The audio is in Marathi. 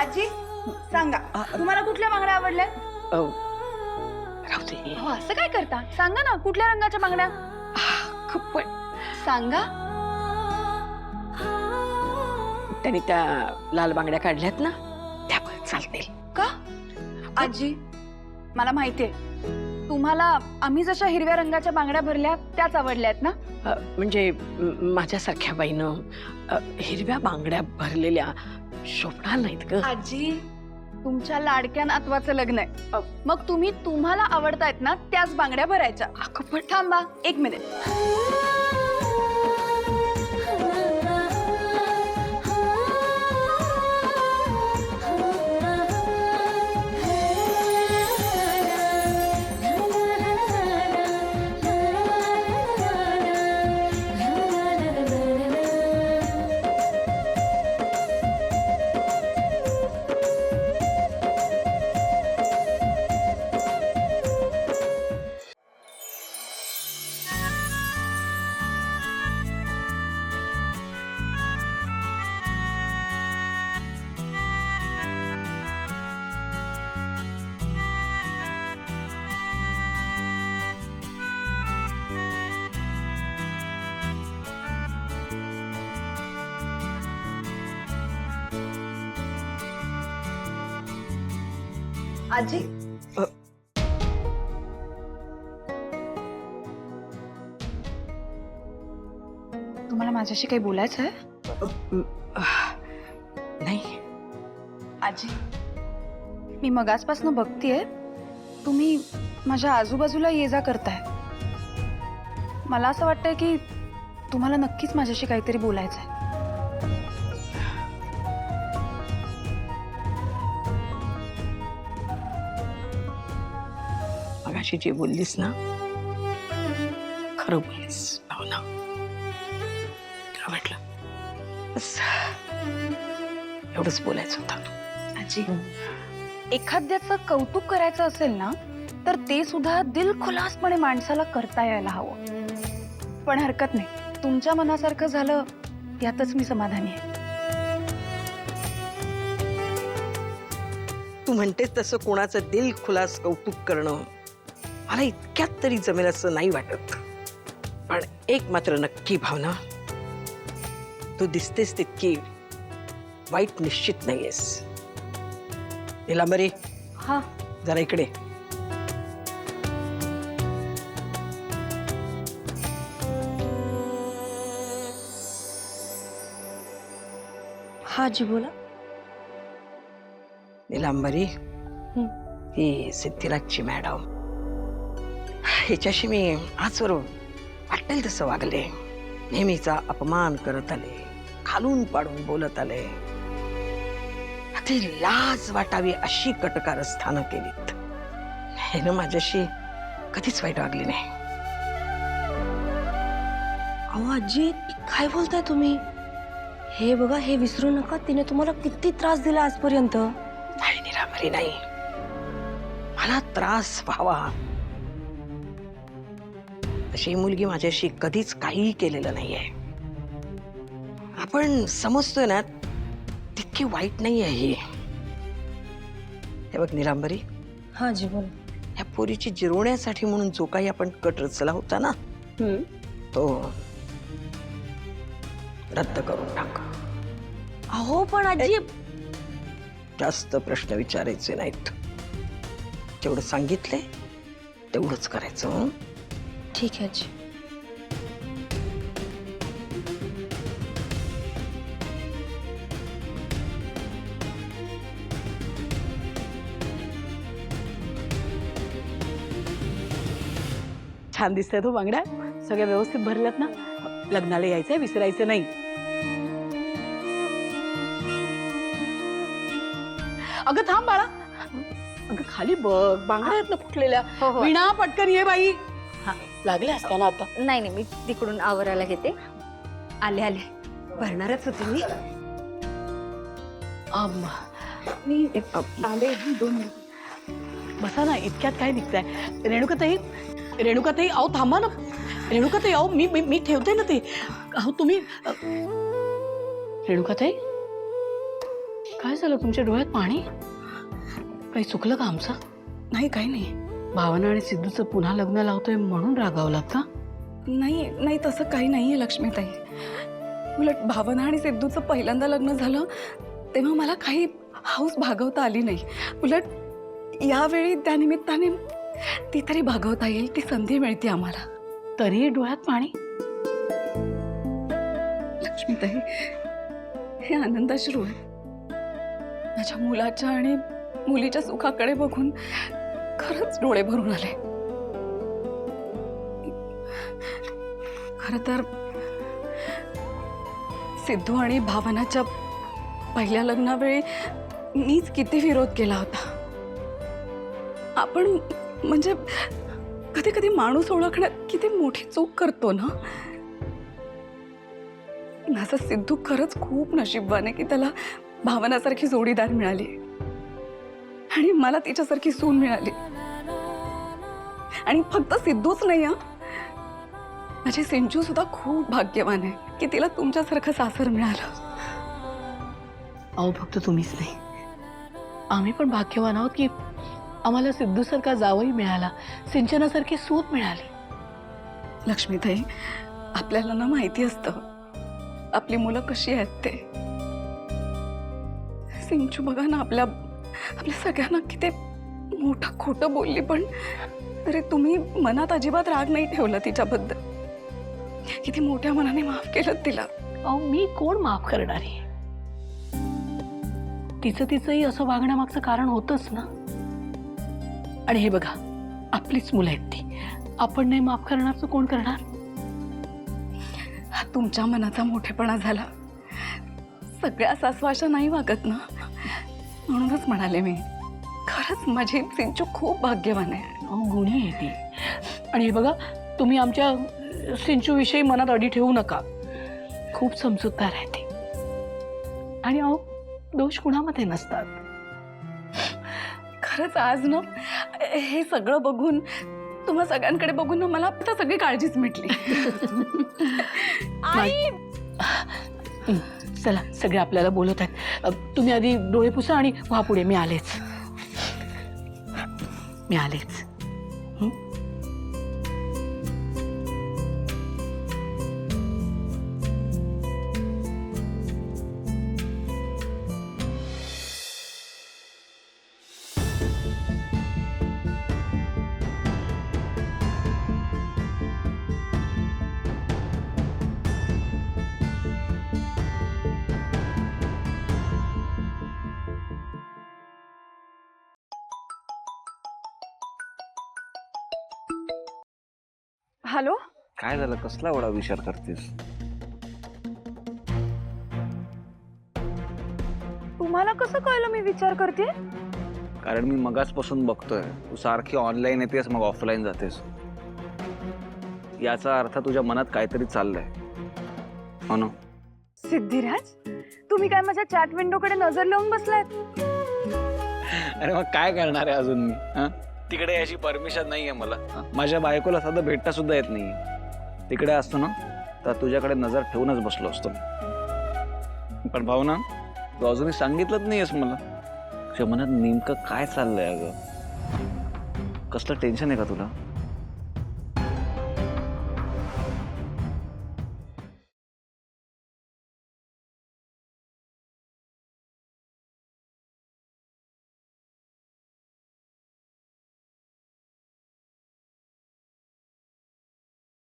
आजी सांगा तुम्हाला कुठल्या बांगड्या आवडल्या? राहू दे. हो असं काय करता, सांगा ना कुठल्या रंगाच्या बांगड्या पण सांगा. त्यांनी त्या लाल बांगड्या काढल्यात ना, त्या पण चालतील का? आजी मला माहितीये तुम्हाला आम्ही जशा हिरव्या रंगाच्या बांगड्या भरल्या त्याच आवडल्यात ना. म्हणजे माझ्यासारख्या बाईनं हिरव्या बांगड्या भरलेल्या शोभणार नाहीत ग. आजी तुमच्या लाडक्या नातवाचं लग्न आहे, मग तुम्ही तुम्हाला आवडतायत ना त्याच बांगड्या भरायच्या. पण थांबा 1 मिनिट. आजी तुम्हाला माझ्याशी काही बोलायचं आहे? नाही आजी मी मगासपासून बघतीये तुम्ही माझ्या आजूबाजूला ये जा करताय. मला असं वाटतंय की तुम्हाला नक्कीच माझ्याशी काहीतरी बोलायचं आहे. मगाशी जे बोललीस ना, खरं बोललीस भावना. तुला वाटलं बस एवढंच बोलायचं होतं. आजी एखाद्याचं कौतुक करायचं असेल ना तर ते सुद्धा दिलखुलासपणे माणसाला करता यायला हवं. पण हरकत नाही, तुमच्या मनासारखं झालं यातच मी समाधानी आहे. तू म्हणतेस तसं कोणाचं दिल खुलास कौतुक करणं मला इतक्यात तरी जमेल असं नाही वाटत. पण एक मात्र नक्की भावना, तू दिसतेस तितकी वाईट निश्चित नाहीयेस. निलांबरी हा जरा इकडे. हा जी बोला. निलांबरी ही सिद्धिराजची मॅडम, हिच्याशी मी आजवर वाटेल तसं वागले. नेहमीचा अपमान करत आले, खालून पाडून बोलत आले. ती लाज वाटावी अशी कटकारस्थानं केलीत. हे ना माझ्याशी कधीच वाईट वागली नाही. अहो आजी काय बोलताय तुम्ही? हे बघा, हे विसरू नका, तिने तुम्हाला किती त्रास दिला आजपर्यंत. नाही निरामरी नाही, मला त्रास व्हावा अशी मुलगी माझ्याशी कधीच काहीही केलेलं नाहीये. आपण समजतोय ना तितकी वाईट नाही आहे ही. हे बघ निलांबरी, हा जी बोल. या पोरीची जिरवण्यासाठी म्हणून जो काही आपण कट रचला होता ना, तो रद्द करून टाक. अहो पण आजी, जास्त प्रश्न विचारायचे नाहीत. जेवढं सांगितलंय तेवढंच करायचं. हं? ठीक आहे आजी. छान दिसतंय तो बांगड्या, सगळ्या व्यवस्थित भरल्यात ना. लग्नाला यायचंय, विसरायचं नाही. अगं थांब बाळा, अगं खाली बघ, बांगड्या आहेत ना फुटलेल्या. विणा पटकन ये बाई. हा लागले असताना आता. नाही नाही, मी तिकडून आवरायला घेते. आले आले, भरणारच होते मी. मी आले 2 मिनिट. बसा ना, इतक्यात काय निघताय? रेणुकाताई, रेणुकाताई अहो थांबा ना. रेणुकाताई अहो मी ठेवते ना ते. अहो तुम्ही रेणुकाताई काय झालं तुमच्या डोळ्यात पाणी? काही चुकलं का आमचं? नाही, काही नाही. भावना आणि सिद्धूचं पुन्हा लग्न लावतोय म्हणून रागावलात का? नाही नाही, तसं काही नाहीये लक्ष्मीताई. उलट भावना आणि सिद्धूचं पहिल्यांदा लग्न झालं तेव्हा मला काही हौस भागवता आली नाही. उलट यावेळी त्यानिमित्ताने ती तरी भागवता येईल, ती संधी मिळते आम्हाला. तरी डोळ्यात पाणी? लक्ष्मीताई, हे आनंदाश्रू आहे. माझ्या मुलाच्या आणि मुलीच्या सुखाकडे बघून खरंच डोळे भरून आले. खरं तर सिद्धू आणि भावनाच्या पहिल्या लग्नावेळी मीच किती विरोध केला होता. आपण म्हणजे कधी कधी माणूस ओळखण्यात किती मोठी चूक करतो ना. माझा सिद्धू खरंच खूप नशीबवान आहे की त्याला भावनासारखी जोडीदार मिळाली आणि मला तिच्यासारखी सून मिळाली. आणि फक्त सिद्धूच नाही, माझी सिंचू सुद्धा खूप भाग्यवान आहे की तिला तुमच्यासारखं सासर मिळालं. अहो फक्त तुम्हीच नाही, आम्ही पण भाग्यवान आहोत की आम्हाला सिद्धूसारखा जावई मिळाला, सिंचनासारखी सूत मिळाली. लक्ष्मीताई, आपल्याला ना माहिती असतं आपली मुलं कशी आहेत ते. सिंचू बघा ना, आपल्या सगळ्यांना किती मोठं खोटं बोलली, पण तरी तुम्ही मनात अजिबात राग नाही ठेवला तिच्याबद्दल. किती मोठ्या मनाने माफ केलं तिला. अहो मी कोण माफ करणार आहे? तिचंही असं वागण्यामागचं कारण होतंच ना. आणि हे बघा, आपलीच मुलं आहेत ती, आपण नाही माफ करणार तर कोण करणार? हा तुमच्या मनाचा मोठेपणा झाला. सगळ्या सासू अशा नाही वागत ना, म्हणूनच म्हणाले मी. खरंच माझी सिंचू खूप भाग्यवान आहे. अहो गुणी आहे ती. आणि हे बघा, तुम्ही आमच्या सिंचूविषयी मनात अडी ठेवू नका. खूप समजूतदार आहे ती. आणि अहो दोष कुणामध्ये नसतात. खरंच आज ना हे सगळं बघून, तुम्हा सगळ्यांकडे बघून ना मला आता सगळी काळजीच मिटली. आई, चला, सगळे आपल्याला बोलत आहेत. तुम्ही आधी डोळे पुसा आणि व्हा पुढे. मी आलेच. हॅलो. काय झालं? कसला एवढा विचार करतेस? तुम्हाला कसं कळलं मी विचार करते? कारण मी मगाचपासून बघतोय, तू सारखी ऑनलाईन येतेस मग ऑफलाईन जातेस. याचा अर्थ तुझ्या मनात काहीतरी चाललंय, हो ना? सिद्धिराज, तुम्ही काय माझ्या चॅट विंडोकडे नजर लावून बसलायत? अरे मग काय करणार आहे अजून मी? तिकडे याची परमिशन नाहीये मला. माझ्या बायकोला साधं भेटता सुद्धा येत नाही. तिकडे असतो ना तर तुझ्याकडे नजर ठेवूनच बसलो असतो. पण भावना, तू अजूनही सांगितलंच नाहीयेस मला तुझ्या मनात नेमकं काय चाललंय. अगं कसलं टेन्शन आहे का तुला?